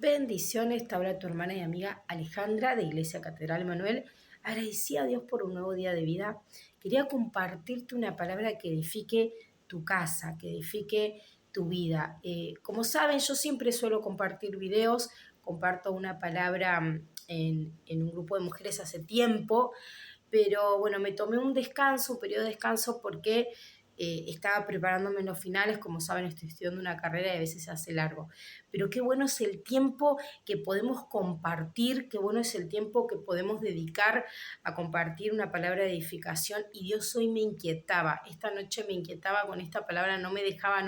Bendiciones, te habla tu hermana y amiga Alejandra de Iglesia Catedral Emanuel. Agradecida a Dios por un nuevo día de vida. Quería compartirte una palabra que edifique tu casa, que edifique tu vida. Como saben, yo siempre suelo compartir videos, comparto una palabra en un grupo de mujeres hace tiempo, pero bueno, me tomé un descanso, un periodo de descanso porque estaba preparándome en los finales. Como saben, estoy estudiando una carrera y a veces se hace largo. Pero qué bueno es el tiempo que podemos compartir, qué bueno es el tiempo que podemos dedicar a compartir una palabra de edificación. Y Dios hoy me inquietaba, esta noche me inquietaba con esta palabra, no me dejaba.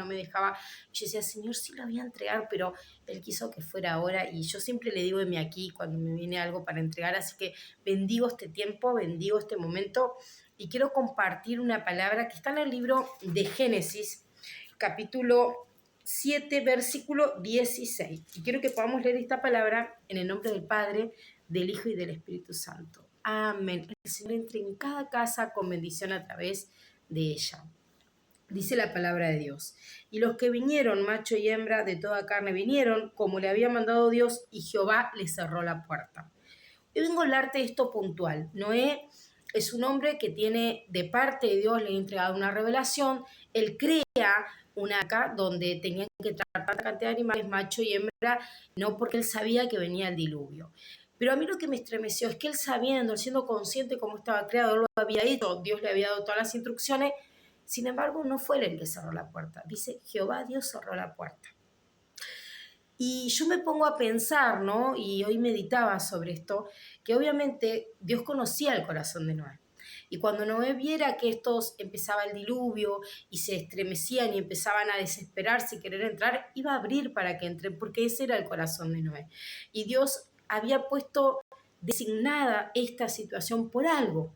Yo decía, Señor, sí la voy a entregar, pero Él quiso que fuera ahora. Y yo siempre le digo heme aquí cuando me viene algo para entregar, así que bendigo este tiempo, bendigo este momento y quiero compartir una palabra que está en el libro de Génesis, capítulo 7, versículo 16. Y quiero que podamos leer esta palabra en el nombre del Padre, del Hijo y del Espíritu Santo. Amén. El Señor entre en cada casa con bendición a través de ella. Dice la palabra de Dios. Y los que vinieron, macho y hembra de toda carne, vinieron como le había mandado Dios, y Jehová les cerró la puerta. Yo vengo a hablarte de esto puntual. Noé es un hombre que tiene de parte de Dios, le ha entregado una revelación. Él crea una arca donde tenían que tratar tanta cantidad de animales, macho y hembra, no porque él sabía que venía el diluvio. Pero a mí lo que me estremeció es que él sabiendo, él siendo consciente de cómo estaba creado, él lo había hecho, Dios le había dado todas las instrucciones, sin embargo no fue él el que cerró la puerta. Dice, Jehová Dios cerró la puerta. Y yo me pongo a pensar, ¿no? Y hoy meditaba sobre esto, que obviamente Dios conocía el corazón de Noé. Y cuando Noé viera que estos empezaba el diluvio y se estremecían y empezaban a desesperarse y querer entrar, iba a abrir para que entren, porque ese era el corazón de Noé. Y Dios había puesto designada esta situación por algo.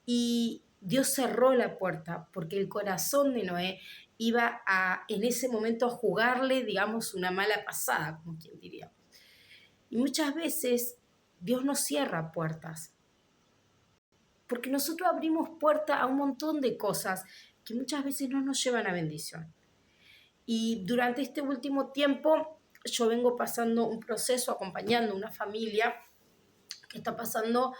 Y Dios cerró la puerta porque el corazón de Noé iba a, en ese momento, a jugarle, digamos, una mala pasada, como quien diría. Y muchas veces Dios nos cierra puertas, porque nosotros abrimos puerta a un montón de cosas que muchas veces no nos llevan a bendición. Y durante este último tiempo yo vengo pasando un proceso acompañando a una familia que está pasando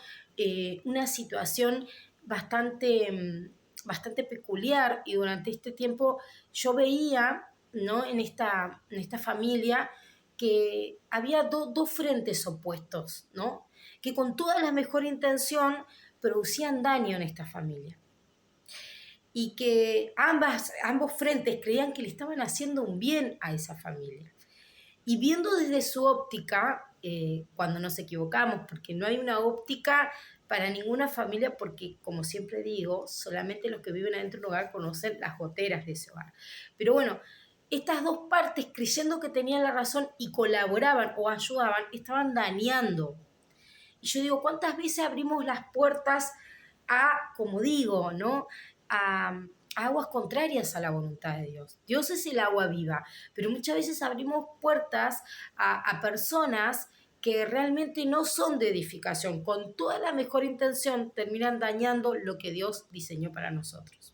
una situación bastante peculiar, y durante este tiempo yo veía, ¿no?, en esta familia que había dos frentes opuestos, ¿no?, que con toda la mejor intención producían daño en esta familia. Y que ambos frentes creían que le estaban haciendo un bien a esa familia. Y viendo desde su óptica, cuando nos equivocamos, porque no hay una óptica para ninguna familia, porque como siempre digo, solamente los que viven adentro de un hogar conocen las goteras de ese hogar. Pero bueno, estas dos partes, creyendo que tenían la razón y colaboraban o ayudaban, estaban dañando. Y yo digo, ¿cuántas veces abrimos las puertas a, como digo, ¿no?, a aguas contrarias a la voluntad de Dios? Dios es el agua viva, pero muchas veces abrimos puertas a personas que realmente no son de edificación. Con toda la mejor intención terminan dañando lo que Dios diseñó para nosotros.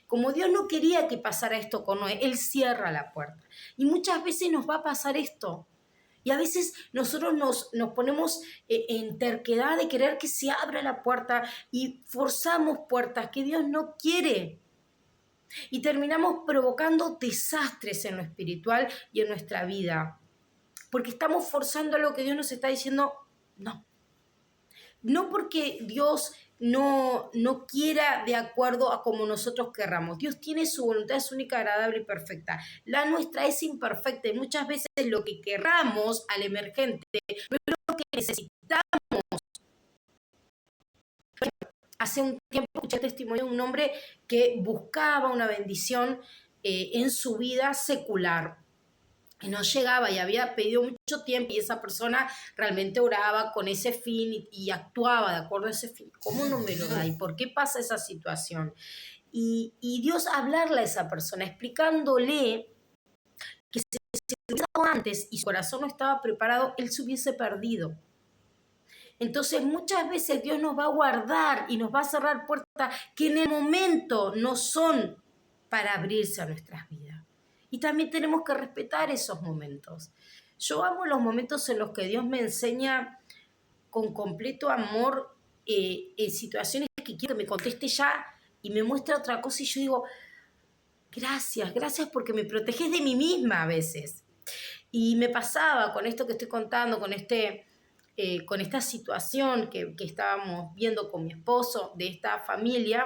Como Dios no quería que pasara esto con Noé, Él cierra la puerta. Y muchas veces nos va a pasar esto. Y a veces nosotros nos ponemos en terquedad de querer que se abra la puerta y forzamos puertas que Dios no quiere. Y terminamos provocando desastres en lo espiritual y en nuestra vida. Porque estamos forzando lo que Dios nos está diciendo, no. No porque Dios no quiera de acuerdo a como nosotros querramos. Dios tiene su voluntad, es única, agradable y perfecta. La nuestra es imperfecta y muchas veces lo que querramos al emergente no es lo que necesitamos. Hace un tiempo escuché el testimonio de un hombre que buscaba una bendición en su vida secular. Y no llegaba, y había pedido mucho tiempo, y esa persona realmente oraba con ese fin y actuaba de acuerdo a ese fin. ¿Cómo no me lo da? ¿Y por qué pasa esa situación? Y Dios hablarle a esa persona, explicándole que si se hubiera dado antes y su corazón no estaba preparado, él se hubiese perdido. Entonces muchas veces Dios nos va a guardar y nos va a cerrar puertas que en el momento no son para abrirse a nuestras vidas. Y también tenemos que respetar esos momentos. Yo amo los momentos en los que Dios me enseña con completo amor en situaciones que quiero que me conteste ya y me muestra otra cosa y yo digo, gracias, gracias porque me proteges de mí misma a veces. Y me pasaba con esto que estoy contando, con esta situación que estábamos viendo con mi esposo, de esta familia,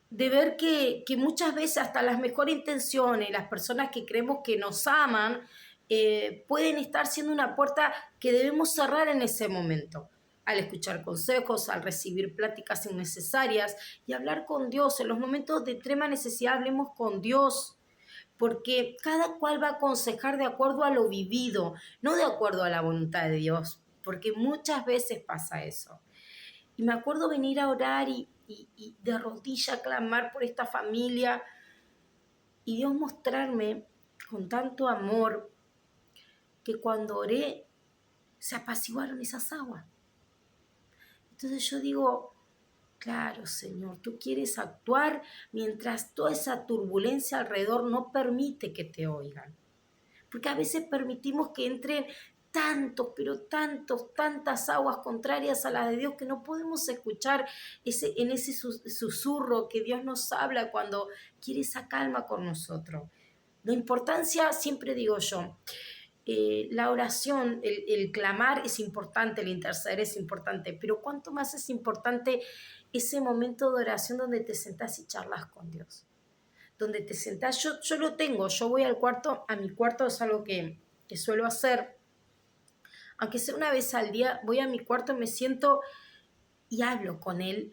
de ver que muchas veces hasta las mejores intenciones, las personas que creemos que nos aman, pueden estar siendo una puerta que debemos cerrar en ese momento, al escuchar consejos, al recibir pláticas innecesarias y hablar con Dios. En los momentos de extrema necesidad hablemos con Dios, porque cada cual va a aconsejar de acuerdo a lo vivido, no de acuerdo a la voluntad de Dios, porque muchas veces pasa eso. Y me acuerdo venir a orar y de rodilla clamar por esta familia y Dios mostrarme con tanto amor que cuando oré se apaciguaron esas aguas. Entonces yo digo, claro, Señor, tú quieres actuar mientras toda esa turbulencia alrededor no permite que te oigan. Porque a veces permitimos que entren tantos, pero tantas aguas contrarias a las de Dios que no podemos escuchar en ese susurro que Dios nos habla cuando quiere esa calma con nosotros. La importancia, siempre digo yo, la oración, el clamar es importante, el interceder es importante, pero cuánto más es importante ese momento de oración donde te sentás y charlas con Dios, donde te sentás. Yo lo tengo, yo voy al cuarto, a mi cuarto es algo que suelo hacer, aunque sea una vez al día, voy a mi cuarto, me siento y hablo con Él,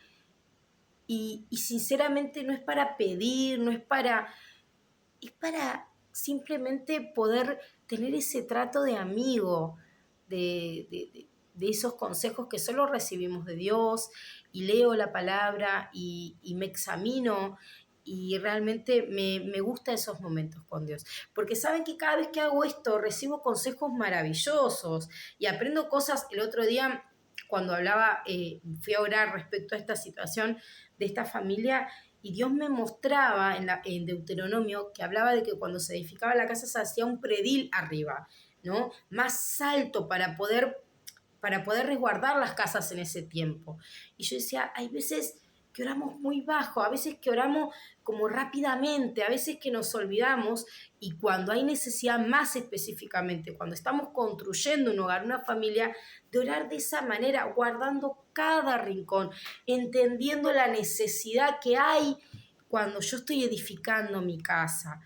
y sinceramente no es para pedir, no es para, es para simplemente poder tener ese trato de amigo, de esos consejos que solo recibimos de Dios, y leo la palabra y me examino, y realmente me gusta esos momentos con Dios. Porque saben que cada vez que hago esto recibo consejos maravillosos y aprendo cosas. El otro día, cuando hablaba, fui a orar respecto a esta situación de esta familia, y Dios me mostraba en Deuteronomio que hablaba de que cuando se edificaba la casa se hacía un predil arriba, ¿no? Más alto para poder resguardar las casas en ese tiempo. Y yo decía, hay veces que oramos muy bajo, a veces que oramos como rápidamente, a veces que nos olvidamos, y cuando hay necesidad más específicamente, cuando estamos construyendo un hogar, una familia, de orar de esa manera, guardando cada rincón, entendiendo la necesidad que hay cuando yo estoy edificando mi casa.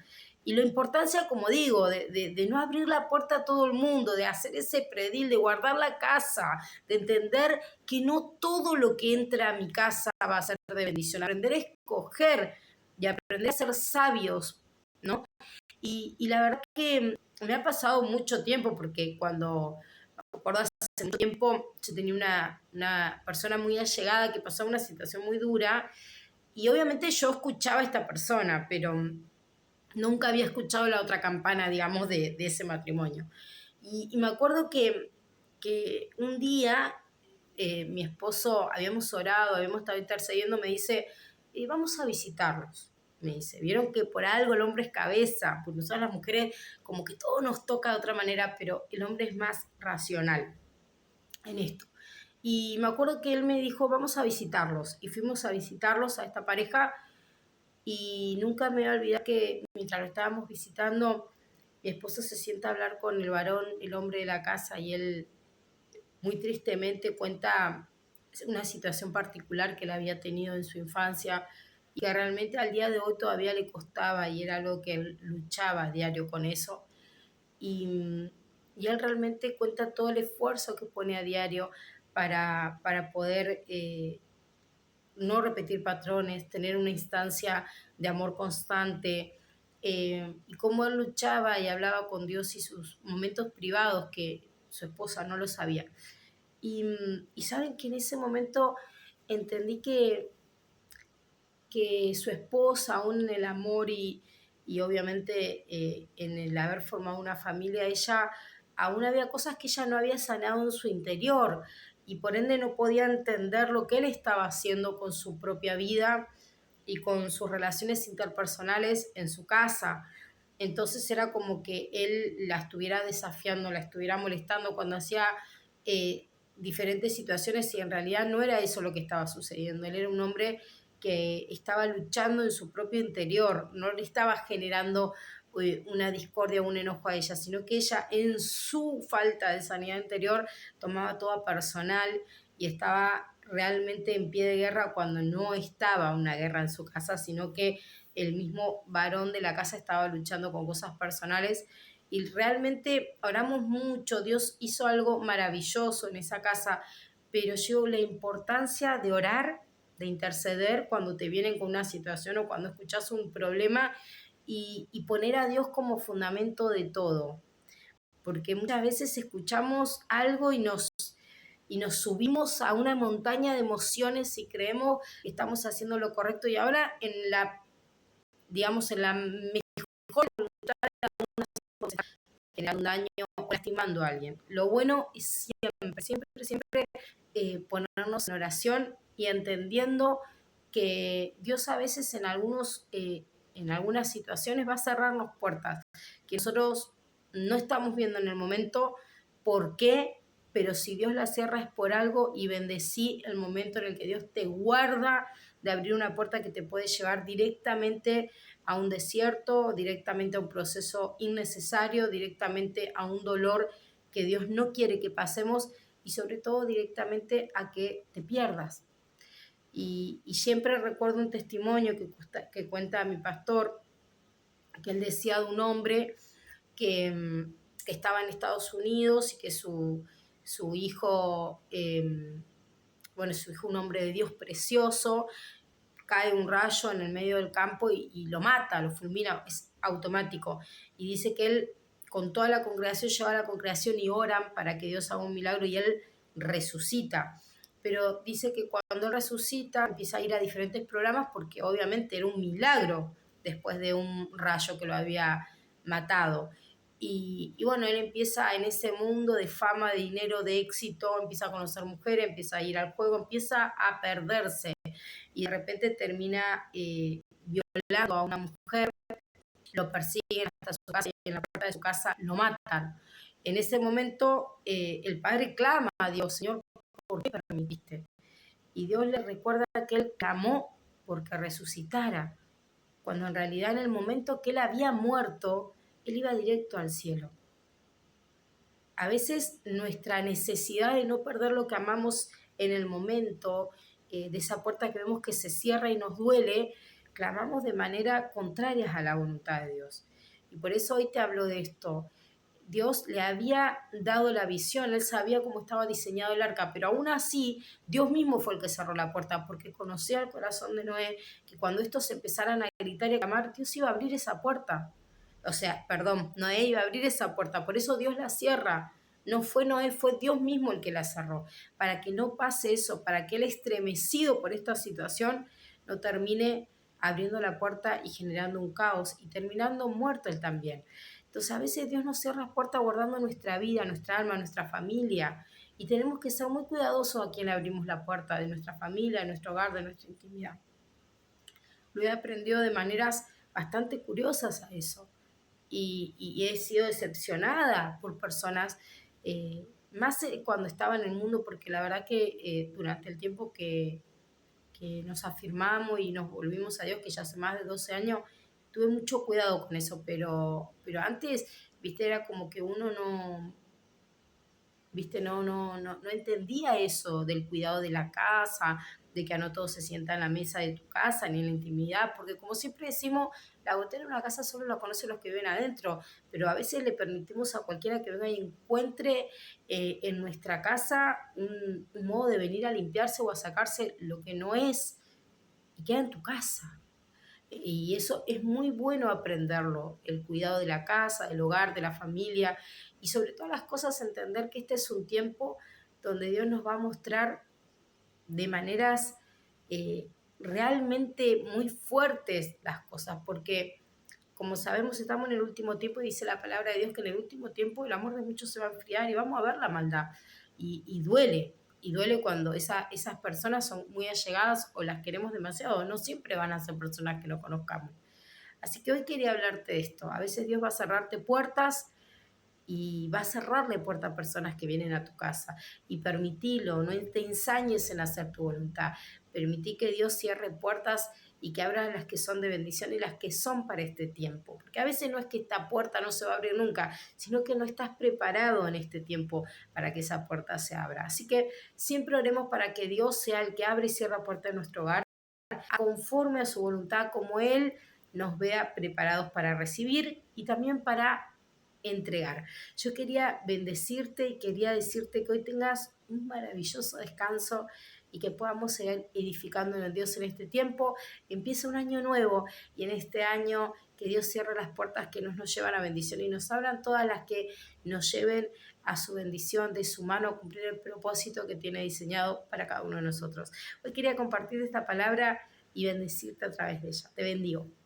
Y la importancia, como digo, de no abrir la puerta a todo el mundo, de hacer ese predil, de guardar la casa, de entender que no todo lo que entra a mi casa va a ser de bendición, aprender a escoger y aprender a ser sabios, ¿no? Y la verdad que me ha pasado mucho tiempo, porque cuando, me acuerdo hace mucho tiempo, yo tenía una persona muy allegada que pasaba una situación muy dura, y obviamente yo escuchaba a esta persona, pero nunca había escuchado la otra campana, digamos, de ese matrimonio. Y me acuerdo que un día mi esposo, habíamos orado, habíamos estado intercediendo, me dice, vamos a visitarlos. Me dice, vieron que por algo el hombre es cabeza, porque nosotros las mujeres como que todo nos toca de otra manera, pero el hombre es más racional en esto. Y me acuerdo que él me dijo, vamos a visitarlos. Y fuimos a visitarlos a esta pareja, y nunca me voy a olvidar que mientras lo estábamos visitando, mi esposo se sienta a hablar con el varón, el hombre de la casa, y él muy tristemente cuenta una situación particular que él había tenido en su infancia y que realmente al día de hoy todavía le costaba, y era algo que él luchaba a diario con eso. Y él realmente cuenta todo el esfuerzo que pone a diario para poder no repetir patrones, tener una instancia de amor constante, y cómo él luchaba y hablaba con Dios y sus momentos privados que su esposa no lo sabía. Y saben que en ese momento entendí que su esposa, aún en el amor y obviamente en el haber formado una familia, ella aún había cosas que ella no había sanado en su interior, y por ende no podía entender lo que él estaba haciendo con su propia vida y con sus relaciones interpersonales en su casa. entonces era como que él la estuviera desafiando, la estuviera molestando cuando hacía diferentes situaciones y en realidad no era eso lo que estaba sucediendo. Él era un hombre que estaba luchando en su propio interior, no le estaba generando una discordia o un enojo a ella, sino que ella en su falta de sanidad interior tomaba todo personal y estaba realmente en pie de guerra cuando no estaba una guerra en su casa, sino que el mismo varón de la casa estaba luchando con cosas personales y realmente oramos mucho, Dios hizo algo maravilloso en esa casa, pero yo la importancia de orar, de interceder cuando te vienen con una situación o cuando escuchas un problema y poner a Dios como fundamento de todo, porque muchas veces escuchamos algo y nos subimos a una montaña de emociones y creemos que estamos haciendo lo correcto y ahora en la, digamos, en la mejor generando un daño o lastimando a alguien. Lo bueno es siempre ponernos en oración y entendiendo que Dios a veces en algunas situaciones va a cerrarnos puertas, que nosotros no estamos viendo en el momento por qué, pero si Dios la cierra es por algo y bendecí el momento en el que Dios te guarda de abrir una puerta que te puede llevar directamente a un desierto, directamente a un proceso innecesario, directamente a un dolor que Dios no quiere que pasemos y sobre todo directamente a que te pierdas. Y siempre recuerdo un testimonio que cuenta mi pastor, que él decía de un hombre que estaba en Estados Unidos y que su hijo, bueno, su hijo un hombre de Dios precioso, cae un rayo en el medio del campo y lo mata, lo fulmina, es automático. Y dice que él con toda la congregación lleva a la congregación y oran para que Dios haga un milagro y él resucita. Pero dice que cuando él resucita empieza a ir a diferentes programas porque obviamente era un milagro después de un rayo que lo había matado. Y bueno, él empieza en ese mundo de fama, de dinero, de éxito, empieza a conocer mujeres, empieza a ir al juego, empieza a perderse y de repente termina violando a una mujer, lo persiguen hasta su casa y en la puerta de su casa lo matan. En ese momento el padre clama a Dios, Señor, ¿por qué permitiste? Y Dios le recuerda que él clamó porque resucitara, cuando en realidad en el momento que él había muerto, él iba directo al cielo. A veces nuestra necesidad de no perder lo que amamos en el momento, de esa puerta que vemos que se cierra y nos duele, clamamos de manera contraria a la voluntad de Dios. Y por eso hoy te hablo de esto. Dios le había dado la visión, él sabía cómo estaba diseñado el arca, pero aún así Dios mismo fue el que cerró la puerta, porque conocía el corazón de Noé, que cuando estos empezaran a gritar y a clamar, Dios iba a abrir esa puerta. O sea, perdón, Noé iba a abrir esa puerta, por eso Dios la cierra. No fue Noé, fue Dios mismo el que la cerró, para que no pase eso, para que él estremecido por esta situación no termine abriendo la puerta y generando un caos y terminando muerto él también. Entonces a veces Dios nos cierra las puertas guardando nuestra vida, nuestra alma, nuestra familia y tenemos que ser muy cuidadosos a quien le abrimos la puerta de nuestra familia, de nuestro hogar, de nuestra intimidad. Lo he aprendido de maneras bastante curiosas a eso y he sido decepcionada por personas, más cuando estaba en el mundo, porque la verdad que durante el tiempo que nos afirmamos y nos volvimos a Dios, que ya hace más de 12 años, tuve mucho cuidado con eso, pero antes, viste, era como que uno no, viste, no entendía eso del cuidado de la casa, de que no todos se sientan en la mesa de tu casa, ni en la intimidad, porque como siempre decimos, la gotera en una casa solo la conocen los que viven adentro, pero a veces le permitimos a cualquiera que venga y encuentre en nuestra casa un modo de venir a limpiarse o a sacarse lo que no es y queda en tu casa. Y eso es muy bueno aprenderlo, el cuidado de la casa, del hogar, de la familia y sobre todas las cosas entender que este es un tiempo donde Dios nos va a mostrar de maneras eh, realmente muy fuertes las cosas, porque como sabemos estamos en el último tiempo y dice la palabra de Dios que en el último tiempo el amor de muchos se va a enfriar y vamos a ver la maldad y duele cuando esas personas son muy allegadas o las queremos demasiado, no siempre van a ser personas que no conozcamos. Así que hoy quería hablarte de esto. A veces Dios va a cerrarte puertas y va a cerrarle puertas a personas que vienen a tu casa. Y permitilo, no te ensañes en hacer tu voluntad. Permití que Dios cierre puertas y que abra las que son de bendición y las que son para este tiempo. Porque a veces no es que esta puerta no se va a abrir nunca, sino que no estás preparado en este tiempo para que esa puerta se abra. Así que siempre oremos para que Dios sea el que abre y cierra puertas de nuestro hogar, conforme a su voluntad, como Él nos vea preparados para recibir y también para entregar. Yo quería bendecirte y quería decirte que hoy tengas un maravilloso descanso y que podamos seguir edificando en Dios en este tiempo. Empieza un año nuevo y en este año que Dios cierre las puertas que nos llevan a bendición y nos abran todas las que nos lleven a su bendición, de su mano, cumplir el propósito que tiene diseñado para cada uno de nosotros. Hoy quería compartir esta palabra y bendecirte a través de ella. Te bendigo.